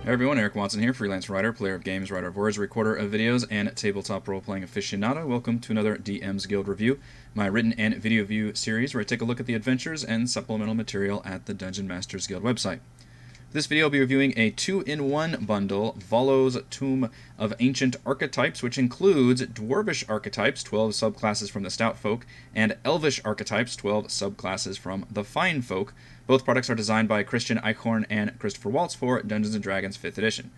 Hi everyone, Eric Watson here, freelance writer, player of games, writer of words, recorder of videos, and tabletop role-playing aficionado. Welcome to another DM's Guild review, my written and video view series where I take a look at the adventures and supplemental material at the Dungeon Masters Guild website. This video I'll be reviewing a 2-in-1 bundle, Volo's Tome of Ancient Archetypes, which includes Dwarvish Archetypes, 12 subclasses from the Stout Folk, and Elvish Archetypes, 12 subclasses from the Fine Folk. Both products are designed by Christian Eichhorn and Christopher Walz for Dungeons & Dragons 5th edition.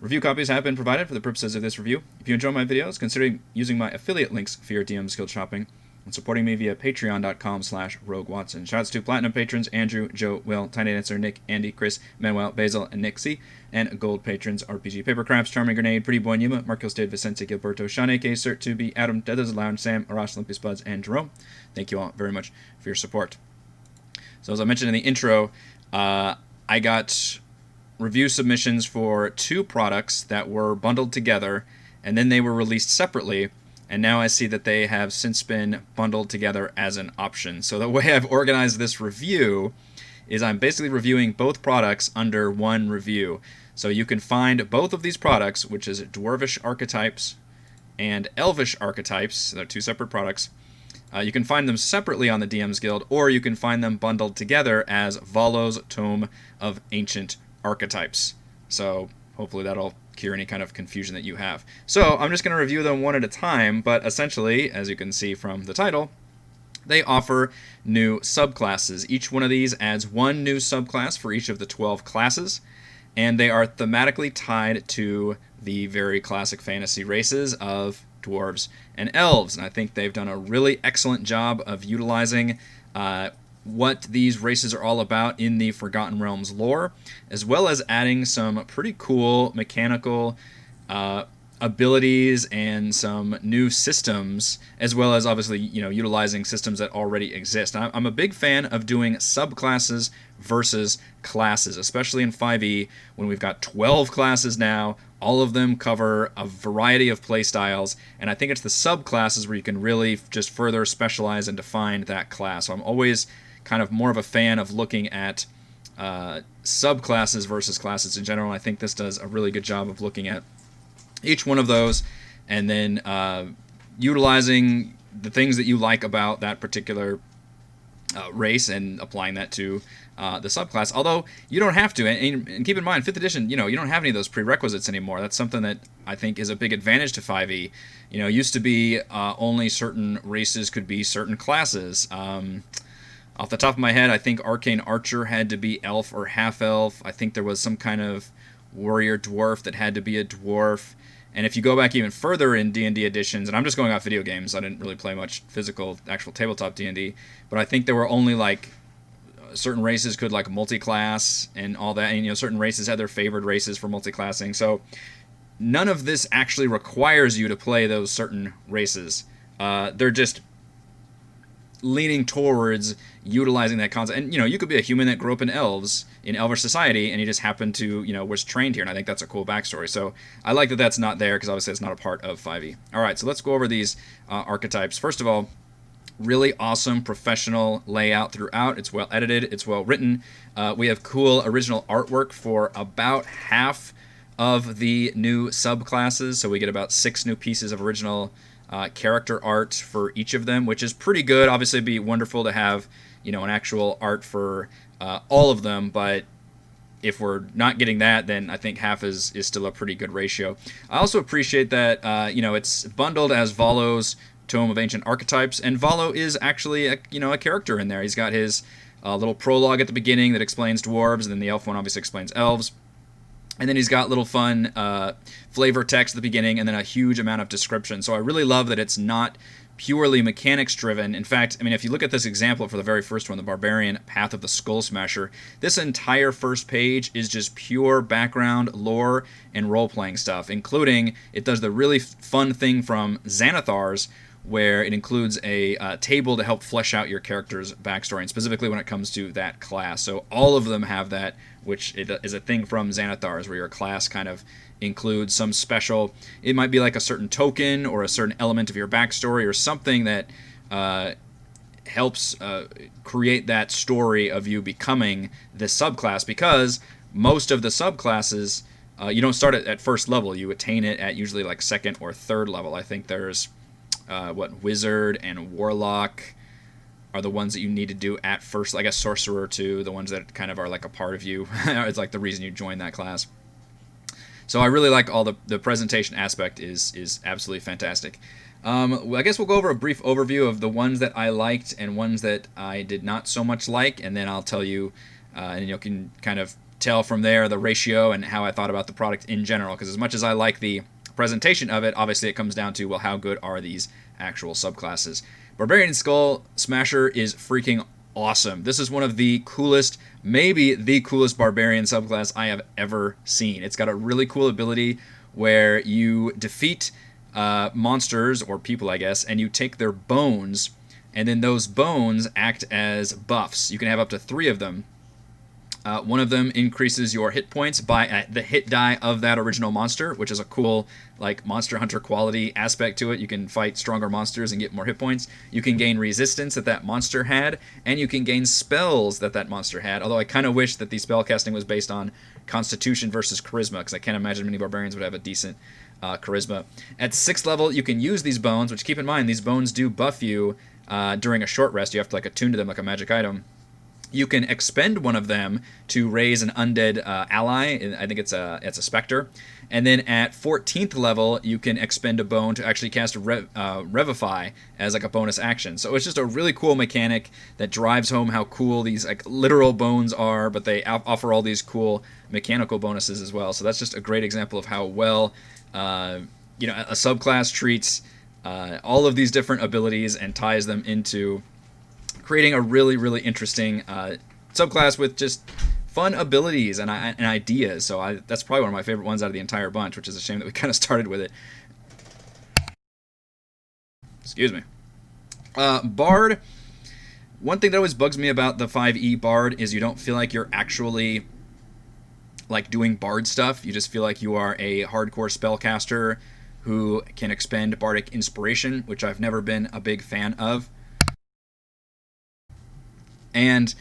Review copies have been provided for the purposes of this review. If you enjoy my videos, consider using my affiliate links for your DM's Guild shopping and supporting me via patreon.com/roguewatson. Shouts to Platinum patrons Andrew, Joe, Will, Tiny Dancer, Nick, Andy, Chris, Manuel, Basil, and Nick C. And Gold patrons RPG Papercrafts, Charming Grenade, Pretty Boy Numa, Marcos Dade, Vicente, Gilberto, Sean A.K., Cert 2B, Adam, Deathers Lounge, Sam, Arash, Olympus Buds, and Jerome. Thank you all very much for your support. So as I mentioned in the intro, I got review submissions for 2 products that were bundled together, and then they were released separately, and now I see that they have since been bundled together as an option. So the way I've organized this review is I'm basically reviewing both products under one review. So you can find both of these products, which is Dwarvish Archetypes and Elvish Archetypes. They're 2 separate products. You can find them separately on the DM's Guild, or you can find them bundled together as Volo's Tome of Ancient Archetypes. So hopefully that'll cure any kind of confusion that you have. So I'm just going to review them one at a time, but essentially, as you can see from the title, they offer new subclasses. Each one of these adds 1 new subclass for each of the 12 classes, and they are thematically tied to the very classic fantasy races of dwarves and elves, and I think they've done a really excellent job of utilizing what these races are all about in the Forgotten Realms lore, as well as adding some pretty cool mechanical abilities and some new systems, as well as obviously utilizing systems that already exist. I'm a big fan of doing subclasses versus classes, especially in 5e when we've got 12 classes now. All of them cover a variety of playstyles, and I think it's the subclasses where you can really just further specialize and define that class. So I'm always kind of more of a fan of looking at subclasses versus classes in general. I think this does a really good job of looking at each one of those and then utilizing the things that you like about that particular race and applying that to the subclass. Although you don't have to, and keep in mind, 5th edition, you don't have any of those prerequisites anymore. That's something that I think is a big advantage to 5e. It used to be only certain races could be certain classes. Off the top of my head, I think Arcane Archer had to be elf or half-elf. I think there was some kind of warrior dwarf that had to be a dwarf. And if you go back even further in D&D editions, and I'm just going off video games, I didn't really play much physical, actual tabletop D&D, but I think there were only certain races could multi-class and all that, and certain races had their favored races for multi-classing. So none of this actually requires you to play those certain races. They're just leaning towards utilizing that concept. And you could be a human that grew up in elves in elvish society, and you just happened to was trained here, and I think that's a cool backstory. So I like that that's not there, because obviously it's not a part of 5e. All right, so let's go over these archetypes. First of all, really awesome professional layout throughout. It's well edited, it's well written. We have cool original artwork for about half of the new subclasses, so we get about 6 new pieces of original character art for each of them, which is pretty good. Obviously it'd be wonderful to have an actual art for all of them, but if we're not getting that, then I think half is still a pretty good ratio. I also appreciate that it's bundled as Volo's Tome of Ancient Archetypes, and Volo is actually a character in there. He's got his little prologue at the beginning that explains dwarves, and then the elf one obviously explains elves. And then he's got little fun flavor text at the beginning, and then a huge amount of description. So I really love that it's not purely mechanics driven. In fact, if you look at this example for the very first one, the Barbarian Path of the Skull Smasher, this entire first page is just pure background, lore, and role-playing stuff, including it does the really fun thing from Xanathar's, where it includes a table to help flesh out your character's backstory, and specifically when it comes to that class. So all of them have that, which is a thing from Xanathar's, where your class kind of includes some special, it might be like a certain token or a certain element of your backstory or something that helps create that story of you becoming this subclass, because most of the subclasses, you don't start at first level. You attain it at usually like second or third level. I think there's Wizard and Warlock are the ones that you need to do at first. I guess Sorcerer too, the ones that kind of are like a part of you. It's like the reason you join that class. So I really like all the presentation aspect is absolutely fantastic. I guess we'll go over a brief overview of the ones that I liked and ones that I did not so much like, and then I'll tell you, and you can kind of tell from there the ratio and how I thought about the product in general, because as much as I like the presentation of it, obviously it comes down to, well, how good are these actual subclasses. Barbarian Skull Smasher is freaking awesome. This is one of the coolest, maybe the coolest Barbarian subclass I have ever seen. It's got a really cool ability where you defeat monsters, or people I guess, and you take their bones, and then those bones act as buffs. You can have up to 3 of them. One of them increases your hit points by the hit die of that original monster, which is a cool like Monster Hunter quality aspect to it. You can fight stronger monsters and get more hit points. You can gain resistance that monster had, and you can gain spells that monster had, although I kind of wish that the spell casting was based on Constitution versus Charisma, because I can't imagine many barbarians would have a decent Charisma. At 6th level, you can use these bones, which keep in mind, these bones do buff you during a short rest. You have to like attune to them like a magic item. You can expend one of them to raise an undead ally. I think it's a specter. And then at 14th level, you can expend a bone to actually cast Revivify as like a bonus action. So it's just a really cool mechanic that drives home how cool these like literal bones are, but they offer all these cool mechanical bonuses as well. So that's just a great example of how well a subclass treats all of these different abilities and ties them into creating a really, really interesting subclass with just fun abilities and ideas. So that's probably one of my favorite ones out of the entire bunch, which is a shame that we kind of started with it. Excuse me. Bard. One thing that always bugs me about the 5e Bard is you don't feel like you're actually like doing Bard stuff. You just feel like you are a hardcore spellcaster who can expend Bardic Inspiration, which I've never been a big fan of. And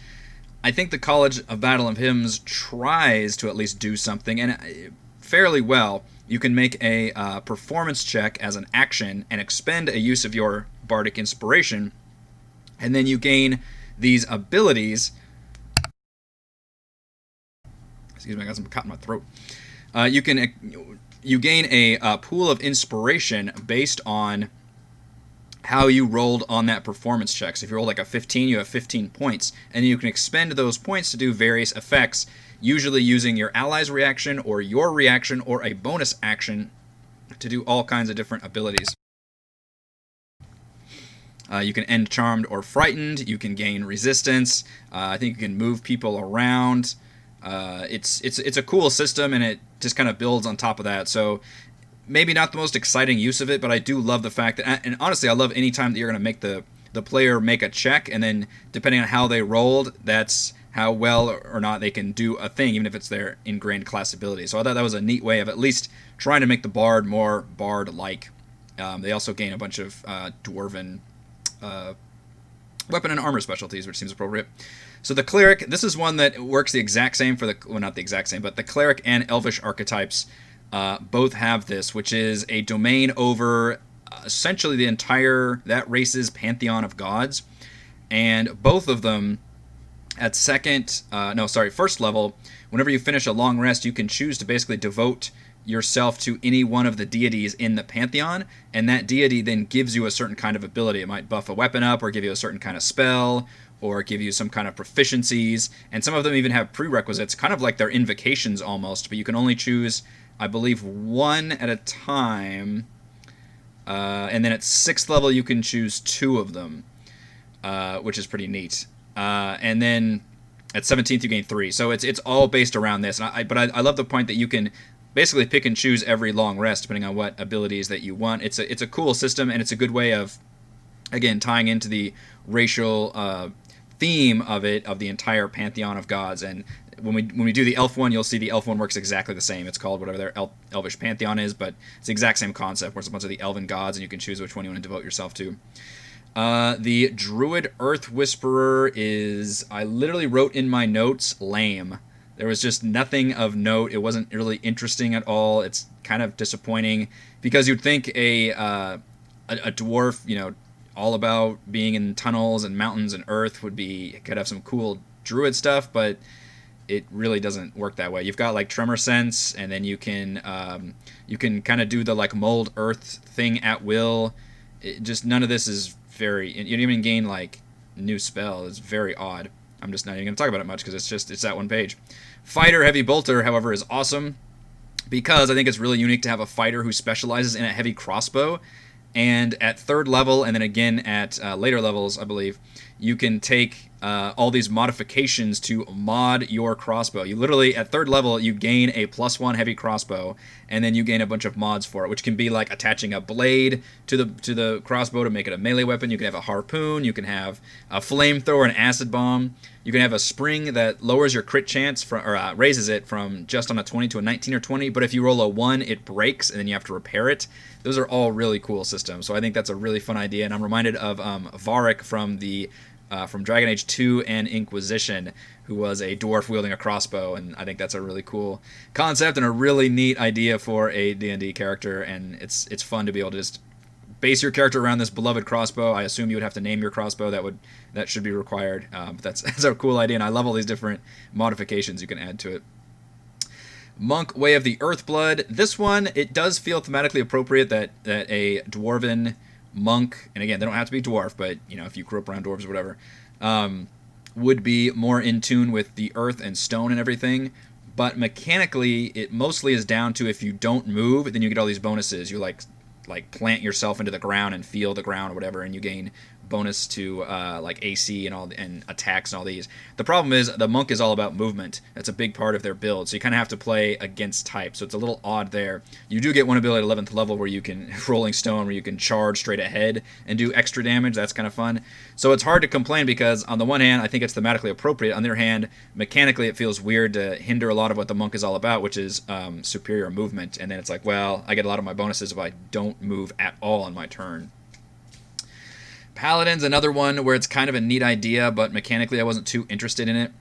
I think the College of Battle of Hymns tries to at least do something, and fairly well. You can make a performance check as an action and expend a use of your Bardic Inspiration, and then you gain these abilities. Excuse me, I got some cotton in my throat. You gain a pool of inspiration based on how you rolled on that performance check. So if you roll like a 15, you have 15 points, and you can expend those points to do various effects, usually using your ally's reaction or your reaction or a bonus action to do all kinds of different abilities. You can end charmed or frightened. You can gain resistance. I think you can move people around. It's a cool system, and it just kind of builds on top of that. So maybe not the most exciting use of it, but I do love the fact that, and honestly, I love any time that you're going to make the player make a check, and then depending on how they rolled, that's how well or not they can do a thing, even if it's their ingrained class ability. So I thought that was a neat way of at least trying to make the Bard more Bard-like. They also gain a bunch of Dwarven weapon and armor specialties, which seems appropriate. So the Cleric, this is one that works the exact same for not the exact same, but the Cleric and Elvish Archetypes both have this, which is a domain over essentially that race's pantheon of gods. And both of them at first level, whenever you finish a long rest, you can choose to basically devote yourself to any one of the deities in the pantheon, and that deity then gives you a certain kind of ability. It might buff a weapon up, or give you a certain kind of spell, or give you some kind of proficiencies, and some of them even have prerequisites, kind of like their invocations almost, but you can only choose, I believe, one at a time, and then at 6th level you can choose 2 of them, which is pretty neat. And then at 17th you gain 3, so it's all based around this. And I love the point that you can basically pick and choose every long rest depending on what abilities that you want. It's a cool system, and it's a good way of, again, tying into the racial theme of the entire pantheon of gods. And when we do the elf one, you'll see the elf one works exactly the same. It's called whatever their elvish pantheon is, but it's the exact same concept where it's a bunch of the elven gods, and you can choose which one you want to devote yourself to. The Druid Earth Whisperer is, I literally wrote in my notes, lame. There was just nothing of note. It wasn't really interesting at all. It's kind of disappointing because you'd think a dwarf, all about being in tunnels and mountains and earth could have some cool druid stuff, but it really doesn't work that way. You've got like tremor sense, and then you can kind of do the like mold earth thing at will. Just none of this is very. You don't even gain like new spell. It's very odd. I'm just not even going to talk about it much because it's that one page. Fighter Heavy Bolter, however, is awesome because I think it's really unique to have a fighter who specializes in a heavy crossbow. And at 3rd level, and then again at later levels, I believe, you can take all these modifications to mod your crossbow. You literally, at 3rd level, you gain a +1 heavy crossbow, and then you gain a bunch of mods for it, which can be like attaching a blade to the crossbow to make it a melee weapon. You can have a harpoon. You can have a flamethrower, an acid bomb. You can have a spring that lowers your crit chance or raises it from just on a 20 to a 19 or 20. But if you roll a 1, it breaks, and then you have to repair it. Those are all really cool systems. So I think that's a really fun idea, and I'm reminded of Varric from Dragon Age 2 and Inquisition, who was a dwarf wielding a crossbow, and I think that's a really cool concept and a really neat idea for a D&D character, and it's fun to be able to just base your character around this beloved crossbow. I assume you would have to name your crossbow. That should be required, but that's a cool idea, and I love all these different modifications you can add to it. Monk, Way of the Earthblood. This one, it does feel thematically appropriate that a dwarven monk, and again, they don't have to be dwarf, but if you grew up around dwarves or whatever, would be more in tune with the earth and stone and everything. But mechanically, it mostly is down to if you don't move, then you get all these bonuses. You like plant yourself into the ground and feel the ground or whatever, and you gain bonus to like AC and attacks and all these. The problem is the monk is all about movement. That's a big part of their build, so you kind of have to play against type, so it's a little odd there. You do get one ability at 11th level where you can Rolling Stone, where you can charge straight ahead and do extra damage. That's kind of fun. So it's hard to complain because on the one hand, I think it's thematically appropriate. On the other hand, mechanically it feels weird to hinder a lot of what the monk is all about, which is superior movement. And then it's like, well, I get a lot of my bonuses if I don't move at all on my turn. Paladin's another one where it's kind of a neat idea, but mechanically I wasn't too interested in it.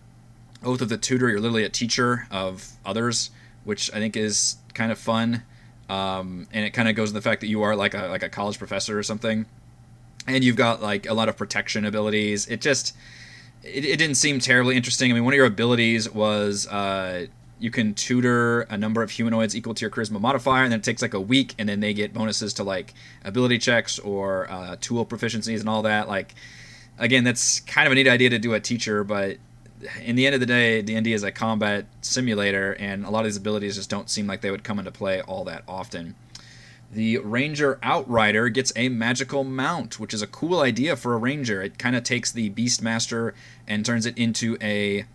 Oath of the Tutor, you're literally a teacher of others, which I think is kind of fun. And it kind of goes to the fact that you are like a college professor or something. And you've got like a lot of protection abilities. It didn't seem terribly interesting. I mean, one of your abilities was you can tutor a number of humanoids equal to your charisma modifier, and then it takes like a week, and then they get bonuses to like ability checks or tool proficiencies and all that. Like, again, that's kind of a neat idea to do a teacher, but in the end of the day, D&D is a combat simulator, and a lot of these abilities just don't seem like they would come into play all that often. The Ranger Outrider gets a magical mount, which is a cool idea for a ranger. It kind of takes the Beastmaster and turns it into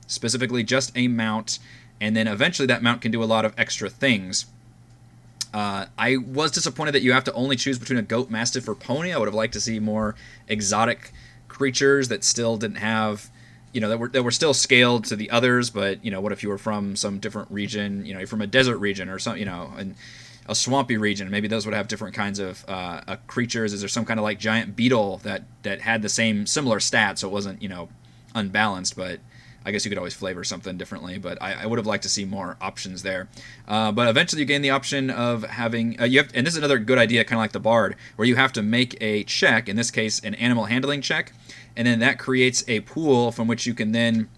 specifically just a mount, and then eventually that mount can do a lot of extra things. I was disappointed that you have to only choose between a goat, mastiff, or pony. I would have liked to see more exotic creatures that still didn't have, that were still scaled to the others. But what if you were from some different region? You're from a desert region or something, and a swampy region. Maybe those would have different kinds of creatures. Is there some kind of like giant beetle that had the similar stats, so it wasn't unbalanced, but I guess you could always flavor something differently, but I would have liked to see more options there. But eventually you gain the option of having... and this is another good idea, kind of like the Bard, where you have to make a check, in this case an animal handling check, and then that creates a pool from which you can then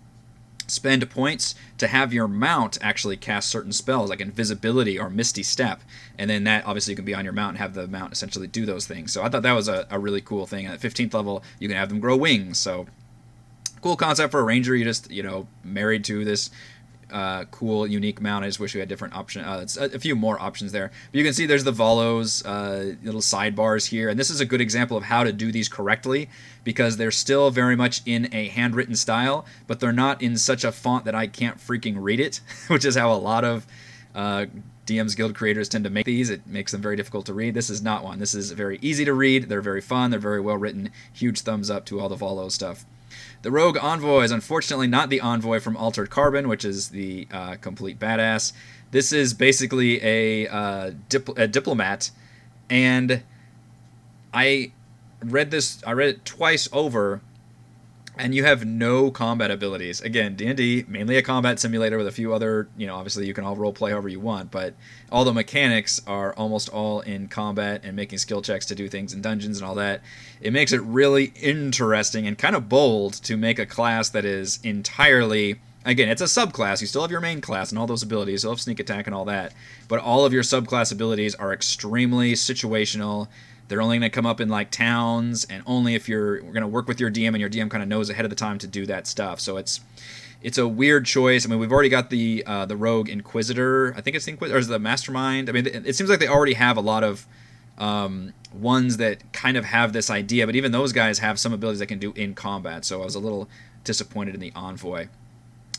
spend points to have your mount actually cast certain spells, like Invisibility or Misty Step, and then that obviously you can be on your mount and have the mount essentially do those things. So I thought that was a really cool thing. At 15th level, you can have them grow wings, so... cool concept for a ranger. You just married to this cool unique mount. I just wish we had different options. A few more options there, but you can see there's the Volo's little sidebars here, and this is a good example of how to do these correctly, because they're still very much in a handwritten style, but they're not in such a font that I can't freaking read it, which is how a lot of DM's Guild creators tend to make these. It makes them very difficult to read. This is not one. This is very easy to read. They're very fun. They're very well written. Huge thumbs up to all the Volo stuff. The Rogue Envoy is unfortunately not the Envoy from Altered Carbon, which is the complete badass. This is basically a diplomat, and I read it twice over, and you have no combat abilities. Again, D&D, mainly a combat simulator with a few other, obviously you can all role play however you want, but all the mechanics are almost all in combat and making skill checks to do things in dungeons and all that. It makes it really interesting and kind of bold to make a class that is entirely, again, it's a subclass. You still have your main class and all those abilities. You'll have sneak attack and all that, but all of your subclass abilities are extremely situational. They're only going to come up in like towns, and only if we're going to work with your DM, and your DM kind of knows ahead of the time to do that stuff. So it's a weird choice. I mean, we've already got the Rogue Inquisitor. I think it's the Inquisitor, or is it the Mastermind? I mean, it seems like they already have a lot of ones that kind of have this idea, but even those guys have some abilities they can do in combat. So I was a little disappointed in the Envoy.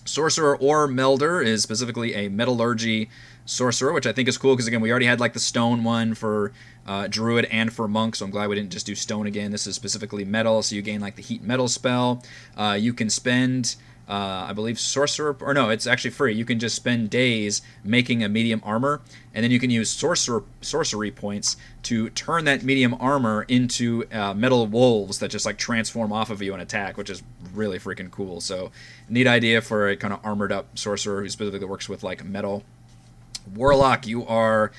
Sorcerer or Melder is specifically a Metallurgy Sorcerer, which I think is cool because, again, we already had like the Stone one for Druid and for Monk, so I'm glad we didn't just do Stone again. This is specifically Metal, so you gain like the Heat Metal spell. You can spend, I believe, Sorcerer, or no, it's actually free. You can just spend days making a medium armor, and then you can use sorcery points to turn that medium armor into metal wolves that just like transform off of you and attack, which is really freaking cool. So neat idea for a kind of armored up sorcerer who specifically works with like metal. Warlock, you are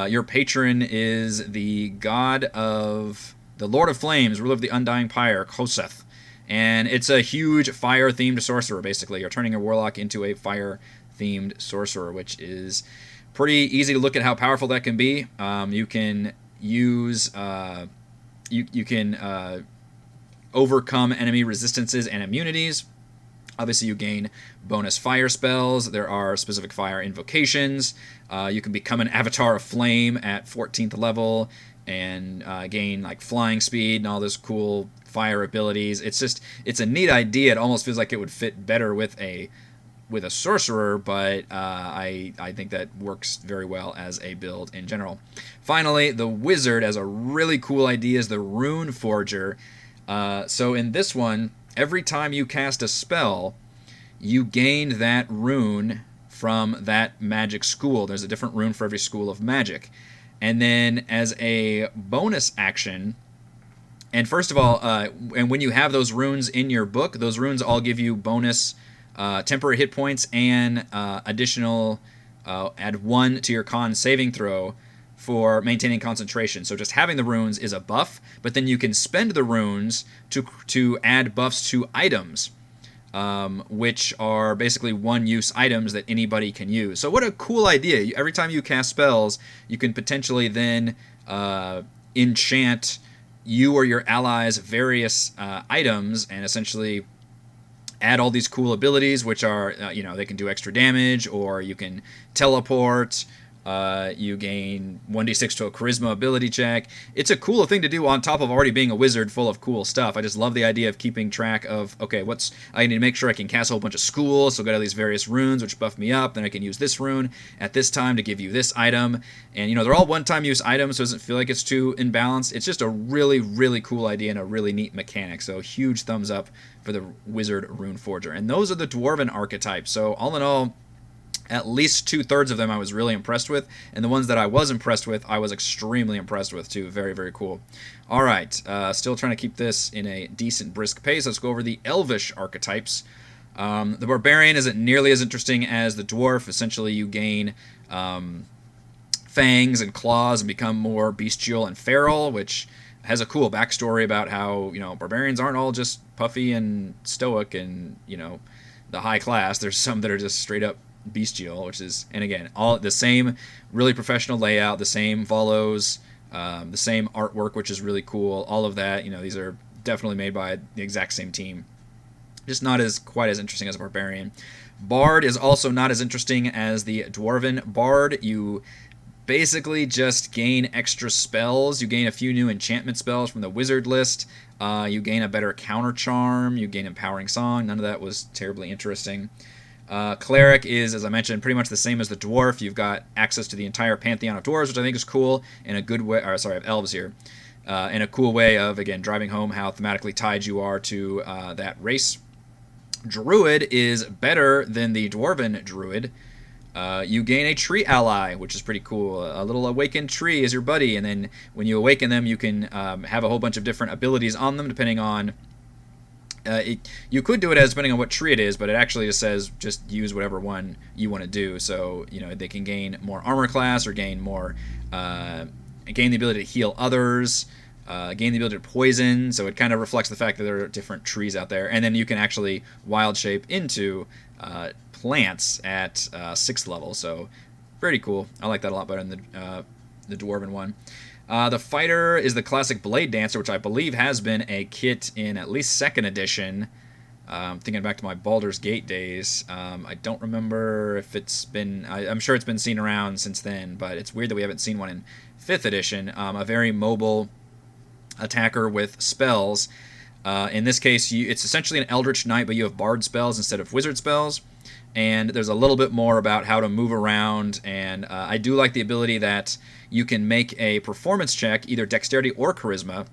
your patron is the god of the Lord of Flames, ruler of the Undying Pyre, Koseth. And it's a huge fire-themed sorcerer, basically. You're turning your warlock into a fire-themed sorcerer, which is pretty easy to look at how powerful that can be. You can use you can overcome enemy resistances and immunities. Obviously, you gain bonus fire spells. There are specific fire invocations. You can become an Avatar of Flame at 14th level and gain like flying speed and all this cool fire abilities. It's a neat idea. It almost feels like it would fit better with a sorcerer, but I think that works very well as a build in general. Finally, the wizard has a really cool idea is the Rune Forger. So in this one, every time you cast a spell, you gain that rune from that magic school. There's a different rune for every school of magic. And then as a bonus action, and first of all, and when you have those runes in your book, those runes all give you bonus temporary hit points and additional, add 1 to your con saving throw for maintaining concentration. So just having the runes is a buff, but then you can spend the runes to add buffs to items, which are basically one-use items that anybody can use. So what a cool idea. Every time you cast spells, you can potentially then enchant you or your allies' various items and essentially add all these cool abilities, which are, they can do extra damage, or you can teleport. You gain 1d6 to a charisma ability check. It's a cool thing to do on top of already being a wizard full of cool stuff. I just love the idea of keeping track of, okay, I need to make sure I can cast a whole bunch of schools, so go to these various runes, which buff me up, then I can use this rune at this time to give you this item. And, they're all one-time use items, so it doesn't feel like it's too imbalanced. It's just a really, really cool idea and a really neat mechanic. So huge thumbs up for the Wizard Rune Forger. And those are the Dwarven archetypes. So all in all, at least 2/3 of them I was really impressed with, and the ones that I was impressed with, I was extremely impressed with too. Very, very cool. All right, still trying to keep this in a decent, brisk pace. Let's go over the Elvish archetypes. The Barbarian isn't nearly as interesting as the Dwarf. Essentially, you gain fangs and claws and become more bestial and feral, which has a cool backstory about how, Barbarians aren't all just puffy and stoic and, the high class. There's some that are just straight up bestial, which is, and again, all the same really professional layout, the same volos, the same artwork, which is really cool. All of that, these are definitely made by the exact same team. Just not quite as interesting as a Barbarian. Bard is also not as interesting as the Dwarven Bard. You basically just gain extra spells. You gain a few new enchantment spells from the wizard list. You gain a better counter charm. You gain empowering song. None of that was terribly interesting. Cleric is, as I mentioned, pretty much the same as the Dwarf. You've got access to the entire pantheon of dwarves, which I think is cool, in a good way. Of elves here, in a cool way of, again, driving home how thematically tied you are to that race. Druid is better than the Dwarven Druid. You gain a tree ally, which is pretty cool. A little awakened tree is your buddy, and then when you awaken them, you can have a whole bunch of different abilities on them, depending on You could do it as depending on what tree it is, but it actually just says just use whatever one you want to do. So they can gain more armor class or gain more, gain the ability to heal others, gain the ability to poison. So it kind of reflects the fact that there are different trees out there, and then you can actually wild shape into plants at 6th level. So pretty cool. I like that a lot better than the dwarven one. The fighter is the classic blade dancer, which I believe has been a kit in at least 2nd edition. Thinking back to my Baldur's Gate days, I don't remember if it's been... I'm sure it's been seen around since then, but it's weird that we haven't seen one in 5th edition. A very mobile attacker with spells. In this case, it's essentially an Eldritch Knight, but you have Bard spells instead of Wizard spells. And there's a little bit more about how to move around, and I do like the ability that you can make a performance check, either dexterity or charisma.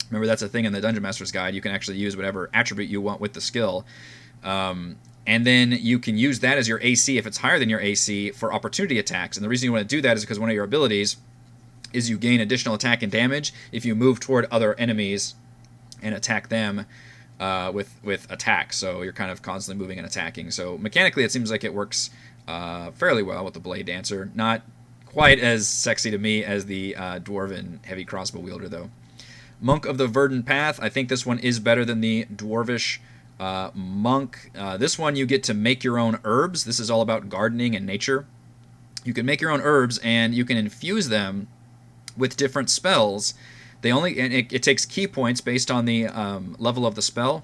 Remember, that's a thing in the Dungeon Master's Guide. You can actually use whatever attribute you want with the skill. And then you can use that as your AC if it's higher than your AC for opportunity attacks. And the reason you want to do that is because one of your abilities is you gain additional attack and damage if you move toward other enemies and attack them with attacks. So you're kind of constantly moving and attacking. So mechanically, it seems like it works fairly well with the Blade Dancer. Not quite as sexy to me as the Dwarven Heavy Crossbow Wielder, though. Monk of the Verdant Path. I think this one is better than the Dwarvish Monk. This one you get to make your own herbs. This is all about gardening and nature. You can make your own herbs, and you can infuse them with different spells. It takes key points based on the level of the spell,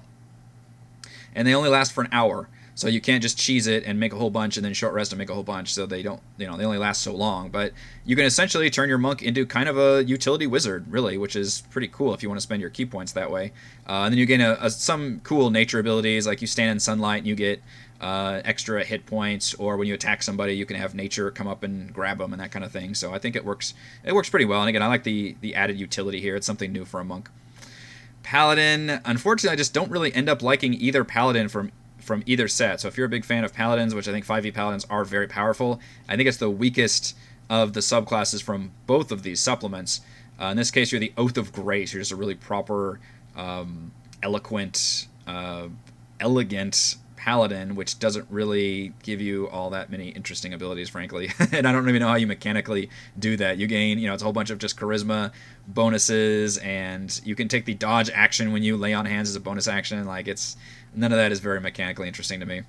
and they only last for an hour. So you can't just cheese it and make a whole bunch and then short rest and make a whole bunch. So they don't, they only last so long. But you can essentially turn your monk into kind of a utility wizard, really, which is pretty cool if you want to spend your key points that way. And then you gain some cool nature abilities, like you stand in sunlight and you get extra hit points, or when you attack somebody, you can have nature come up and grab them and that kind of thing. So I think it works pretty well. And again, I like the added utility here. It's something new for a monk. Paladin, unfortunately, I just don't really end up liking either Paladin from either set. So if you're a big fan of Paladins, which I think 5e Paladins are very powerful, I think it's the weakest of the subclasses from both of these supplements. In this case, you're the Oath of Grace. You're just a really proper, eloquent, elegant Paladin, which doesn't really give you all that many interesting abilities, frankly. And I don't even know how you mechanically do that. You gain, it's a whole bunch of just charisma bonuses, and you can take the dodge action when you lay on hands as a bonus action. None of that is very mechanically interesting to me.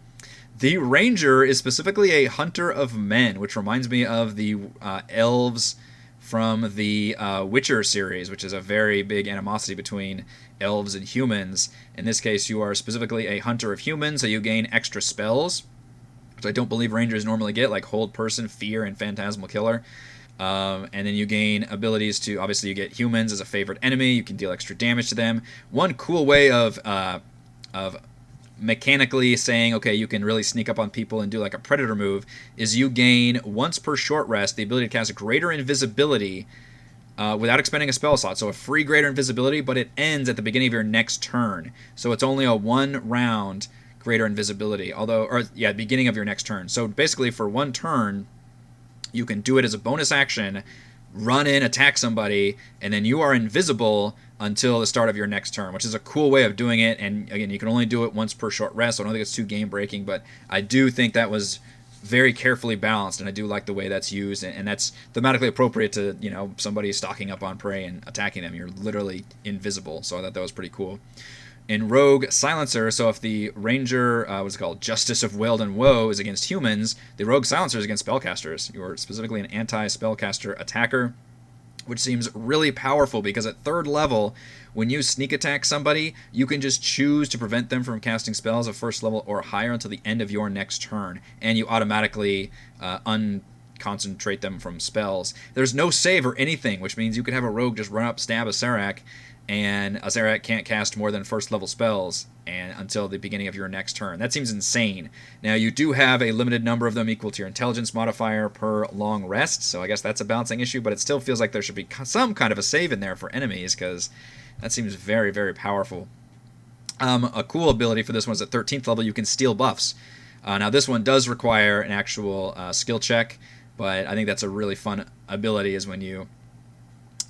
The Ranger is specifically a hunter of men, which reminds me of the elves from the Witcher series, which is a very big animosity between elves and humans. In this case, you are specifically a hunter of humans, so you gain extra spells, which I don't believe Rangers normally get, like Hold Person, Fear, and Phantasmal Killer. And then you gain abilities to, obviously you get humans as a favorite enemy, you can deal extra damage to them. One cool way of mechanically saying, okay, you can really sneak up on people and do like a predator move, is you gain, once per short rest, the ability to cast greater invisibility without expending a spell slot. So a free greater invisibility, but it ends at the beginning of your next turn. So it's only a 1 round greater invisibility, beginning of your next turn. So basically for 1 turn, you can do it as a bonus action, run in, attack somebody, and then you are invisible until the start of your next turn, which is a cool way of doing it. And again, you can only do it once per short rest, so I don't think it's too game breaking, but I do think that was very carefully balanced, and I do like the way that's used, and that's thematically appropriate to, somebody stalking up on prey and attacking them. You're literally invisible, so I thought that was pretty cool. In Rogue, Silencer, so if the Ranger, what's it called, Justice of Weld and Woe is against humans, the Rogue Silencer is against spellcasters. You're specifically an anti-spellcaster attacker, which seems really powerful because at 3rd level, when you sneak attack somebody, you can just choose to prevent them from casting spells of 1st level or higher until the end of your next turn, and you automatically unconcentrate them from spells. There's no save or anything, which means you could have a rogue just run up, stab a Serac, and a Serac can't cast more than 1st level spells until the beginning of your next turn. That seems insane. Now, you do have a limited number of them equal to your intelligence modifier per long rest, so I guess that's a balancing issue, but it still feels like there should be some kind of a save in there for enemies, because that seems very, very powerful. A cool ability for this one is at 13th level, you can steal buffs. Now, this one does require an actual skill check, but I think that's a really fun ability, is when you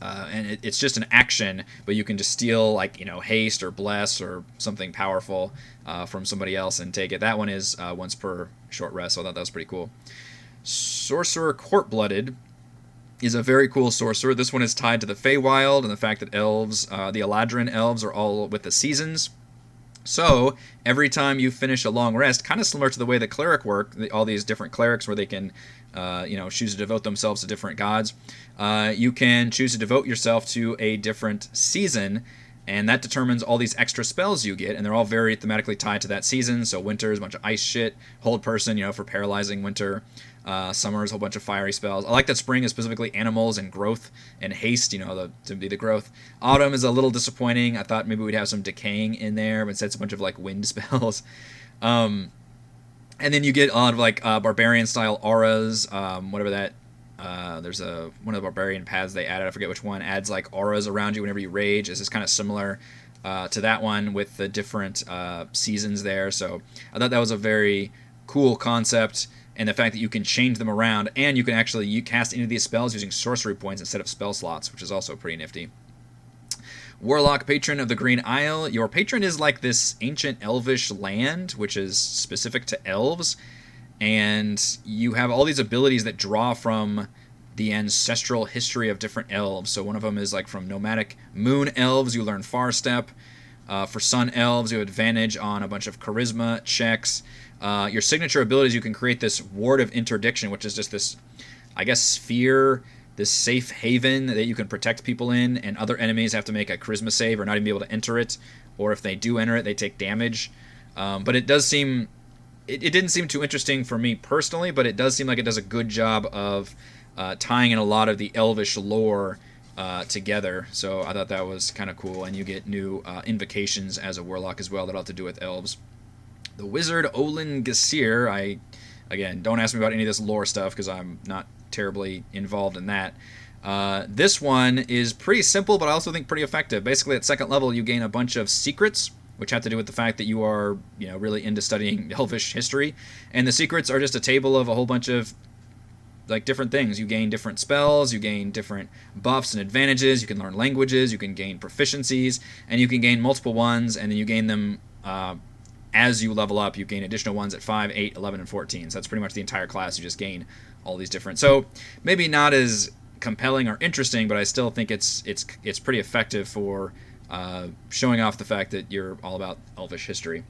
And it's just an action, but you can just steal, like, haste or bless or something powerful from somebody else and take it. That one is once per short rest, so I thought that was pretty cool. Sorcerer Court-Blooded is a very cool sorcerer. This one is tied to the Feywild and the fact that elves, the Eladrin elves, are all with the seasons. So every time you finish a long rest, kind of similar to the way the Cleric work, all these different Clerics where they can choose to devote themselves to different gods, you can choose to devote yourself to a different season, and that determines all these extra spells you get, and they're all very thematically tied to that season. So winter is a bunch of ice shit, hold person, for paralyzing winter. Summer is a whole bunch of fiery spells. I like that spring is specifically animals and growth and haste, to be the growth. Autumn is a little disappointing. I thought maybe we'd have some decaying in there, but instead it's a bunch of like wind spells. And then you get a lot of like barbarian style auras, whatever that. There's one of the barbarian paths they added, I forget which one, adds like auras around you whenever you rage. This is kind of similar to that one with the different seasons there. So I thought that was a very cool concept. And the fact that you can change them around, and you can actually cast any of these spells using sorcery points instead of spell slots, which is also pretty nifty. Warlock, Patron of the Green Isle. Your patron is like this ancient elvish land, which is specific to elves. And you have all these abilities that draw from the ancestral history of different elves. So one of them is like from nomadic moon elves, you learn Far Step. For sun elves, you have advantage on a bunch of charisma checks. Your signature abilities, you can create this Ward of Interdiction, which is just this, I guess, sphere, this safe haven that you can protect people in, and other enemies have to make a charisma save or not even be able to enter it, or if they do enter it, they take damage. But it does seem, it didn't seem too interesting for me personally, but it does seem like it does a good job of tying in a lot of the elvish lore together. So I thought that was kind of cool, and you get new invocations as a warlock as well that have to do with elves. The Wizard Olin Gasir, again, don't ask me about any of this lore stuff because I'm not terribly involved in that. This one is pretty simple, but I also think pretty effective. Basically, at second level, you gain a bunch of secrets, which have to do with the fact that you are, really into studying elvish history. And the secrets are just a table of a whole bunch of like different things. You gain different spells, you gain different buffs and advantages, you can learn languages, you can gain proficiencies, and you can gain multiple ones, and then you gain them as you level up. You gain additional ones at 5, 8, 11, and 14. So that's pretty much the entire class. You just gain all these different. So maybe not as compelling or interesting, but I still think it's pretty effective for showing off the fact that you're all about elvish history.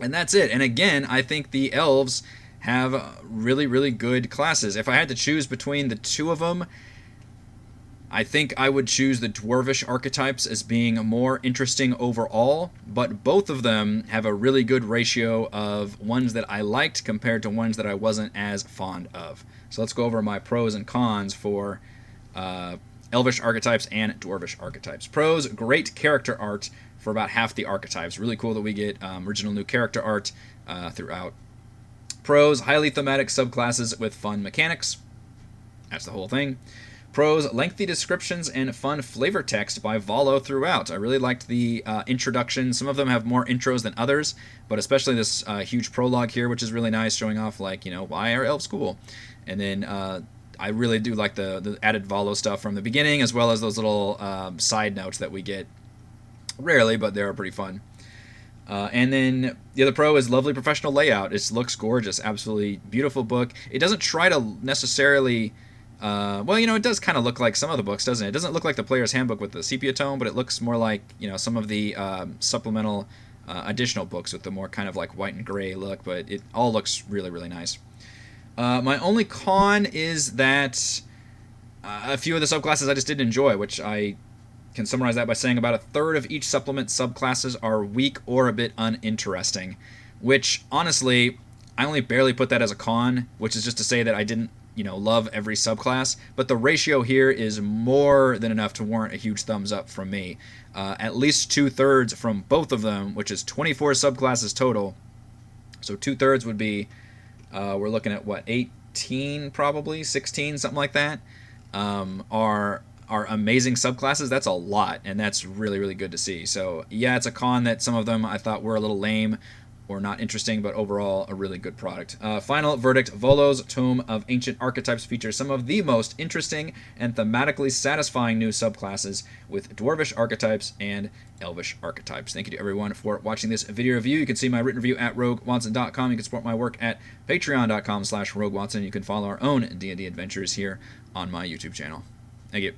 And that's it. And again, I think the elves have really, really good classes. If I had to choose between the two of them, I think I would choose the Dwarvish Archetypes as being more interesting overall, but both of them have a really good ratio of ones that I liked compared to ones that I wasn't as fond of. So let's go over my pros and cons for Elvish Archetypes and Dwarvish Archetypes. Pros, great character art for about half the archetypes. Really cool that we get original new character art throughout. Pros, highly thematic subclasses with fun mechanics. That's the whole thing. Pros, lengthy descriptions and fun flavor text by Volo throughout. I really liked the introduction. Some of them have more intros than others, but especially this huge prologue here, which is really nice, showing off, like, why are elves cool? And then I really do like the added Volo stuff from the beginning, as well as those little side notes that we get rarely, but they're pretty fun. And then the other pro is lovely professional layout. It looks gorgeous, absolutely beautiful book. It doesn't try to necessarily... it does kind of look like some of the books, doesn't it? It doesn't look like the Player's Handbook with the sepia tone, but it looks more like, some of the supplemental additional books with the more kind of like white and gray look, but it all looks really, really nice. My only con is that a few of the subclasses I just didn't enjoy, which I can summarize that by saying about a third of each supplement subclasses are weak or a bit uninteresting, which, honestly, I only barely put that as a con, which is just to say that I didn't love every subclass, but the ratio here is more than enough to warrant a huge thumbs up from me. At least 2/3 from both of them, which is 24 subclasses total. So 2/3 would be, we're looking at 18 probably, 16, something like that, are amazing subclasses. That's a lot, and that's really, really good to see. So yeah, it's a con that some of them I thought were a little lame, or not interesting, but overall a really good product. Final verdict, Volo's Tome of Ancient Archetypes features some of the most interesting and thematically satisfying new subclasses with Dwarvish Archetypes and Elvish Archetypes. Thank you to everyone for watching this video review. You can see my written review at roguewatson.com. You can support my work at patreon.com/roguewatson. You can follow our own D&D adventures here on my YouTube channel. Thank you.